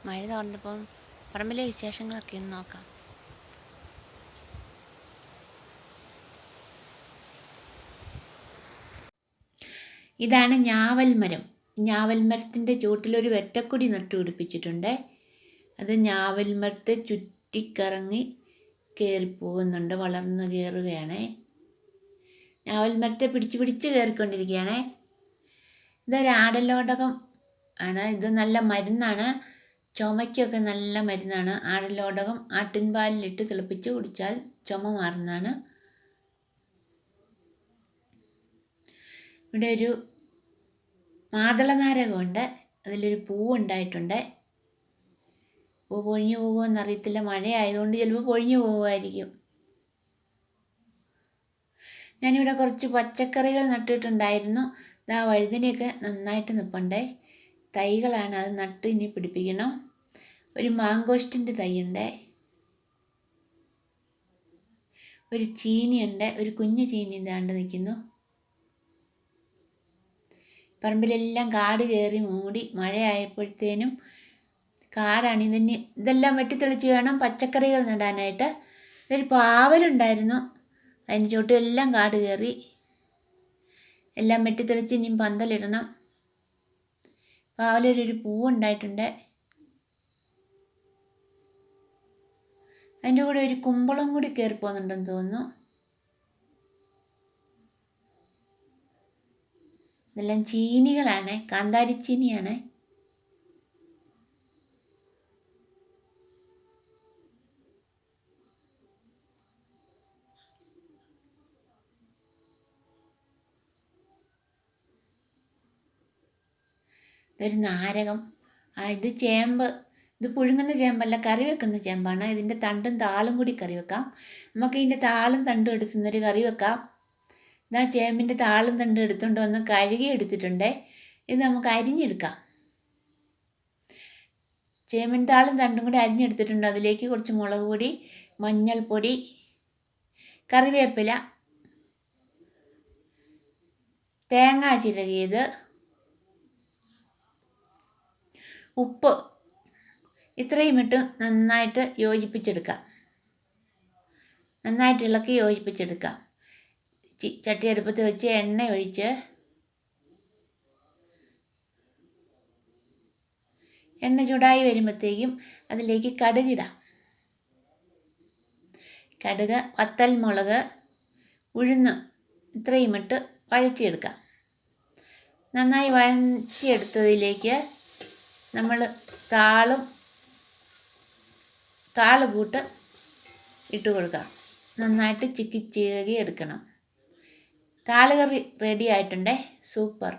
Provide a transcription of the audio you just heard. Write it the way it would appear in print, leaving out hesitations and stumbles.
മഴ തോർന്നപ്പം പറമ്പിലെ വിശേഷങ്ങളൊക്കെ ഒന്ന് നോക്കാം. ഇതാണ് ഞാവൽ മരം. ഞാവൽ മരത്തിൻ്റെ ചുവട്ടിലൊരു വെറ്റക്കൊടി നട്ടുപിടിപ്പിച്ചിട്ടുണ്ട്. അത് ഞാവൽ മരത്തെ ചുറ്റിക്കറങ്ങി കയറിപ്പോകുന്നുണ്ട്, വളർന്ന് കയറുകയാണ്. ഞാവൽ മരത്തെ പിടിച്ച് കയറിക്കൊണ്ടിരിക്കുകയാണ്. ഇതൊരു ആടലോടകം ആണ്. ഇത് നല്ല മരുന്നാണ്, ചുമയ്ക്കൊക്കെ നല്ല മരുന്നാണ്. ആടലോടകം ആട്ടിൻപാലിലിട്ട് തിളപ്പിച്ച് കുടിച്ചാൽ ചുമ മാറുന്നതാണ്. ഇവിടെ ഒരു മാതളനാരകമുണ്ട്, അതിലൊരു പൂവുണ്ടായിട്ടുണ്ട്. പൂ പൊഴിഞ്ഞു പോകുമെന്നറിയത്തില്ല, മഴയായതുകൊണ്ട് ചിലപ്പോൾ പൊഴിഞ്ഞു പോകുമായിരിക്കും. ഞാനിവിടെ കുറച്ച് പച്ചക്കറികൾ നട്ടിട്ടുണ്ടായിരുന്നു. ഇതാ വഴുതനയൊക്കെ നന്നായിട്ട് നിൽപ്പുണ്ടേ. തൈകളാണ്, അത് നട്ട് ഇനി പിടിപ്പിക്കണം. ഒരു മാങ്കോസ്റ്റിൻ്റെ തൈയുണ്ട്, ഒരു ചീനിയുണ്ട്, ഒരു കുഞ്ഞു ചീനി ഇതാണ്ട് നിൽക്കുന്നു. പറമ്പിലെല്ലാം കാട് കയറി മൂടി, മഴയായപ്പോഴത്തേനും കാടാണ്. ഇതെല്ലാം വെട്ടിത്തെളിച്ച് വേണം പച്ചക്കറികൾ നടാനായിട്ട്. ഇതൊരു പാവലുണ്ടായിരുന്നു, അതിന് ചുവട്ടിലെല്ലാം കാട് കയറി. എല്ലാം വെട്ടിത്തെളിച്ച് ഇനിയും പന്തലിടണം. പാവലൊരു പൂവുണ്ടായിട്ടുണ്ട്. അതിൻ്റെ കൂടെ ഒരു കുമ്പളം കൂടി കയറി പോകുന്നുണ്ടെന്ന് തോന്നുന്നു. ഇതെല്ലാം ചീനികളാണ്, കാന്താരി ചീനിയാണ്. ഇതൊരു നാരകം. ഇത് ചേമ്പ്. ഇത് പുഴുങ്ങുന്ന ചേമ്പല്ല, കറി വെക്കുന്ന ചേമ്പാണ്. ഇതിൻ്റെ തണ്ടും താളും കൂടി കറി വെക്കാം. നമുക്ക് ഇതിൻ്റെ താളും തണ്ടും എടുത്തുന്നൊരു കറി വെക്കാം. ഇതാ ചേമ്പിൻ്റെ താളും തണ്ടും എടുത്തുകൊണ്ട് വന്ന് കഴുകി എടുത്തിട്ടുണ്ട്. ഇത് നമുക്ക് അരിഞ്ഞെടുക്കാം. ചേമ്പിൻ താളും തണ്ടും കൂടി അരിഞ്ഞെടുത്തിട്ടുണ്ട്. അതിലേക്ക് കുറച്ച് മുളക് പൊടി, മഞ്ഞൾപ്പൊടി, കറിവേപ്പില, തേങ്ങ ചിരകിയത്, ഉപ്പ്, ഇത്രയും ഇട്ട് നന്നായിട്ട് യോജിപ്പിച്ചെടുക്കാം. നന്നായിട്ട് ഇളക്കി യോജിപ്പിച്ചെടുക്കാം. ചട്ടി അടുപ്പത്ത് വെച്ച് എണ്ണ ഒഴിച്ച് എണ്ണ ചൂടായി വരുമ്പോഴത്തേക്കും അതിലേക്ക് കടുകിടാം. കടുക്, വത്തൽമുളക്, ഉഴുന്ന് ഇത്രയും ഇട്ട് വഴറ്റിയെടുക്കാം. നന്നായി വഴറ്റിയെടുത്തതിലേക്ക് നമ്മൾ താള് കൂട്ട് ഇട്ട് കൊടുക്കാം. നന്നായിട്ട് ചിക്കി എടുക്കണം. താള് കറി റെഡി ആയിട്ടുണ്ടേ. സൂപ്പർ.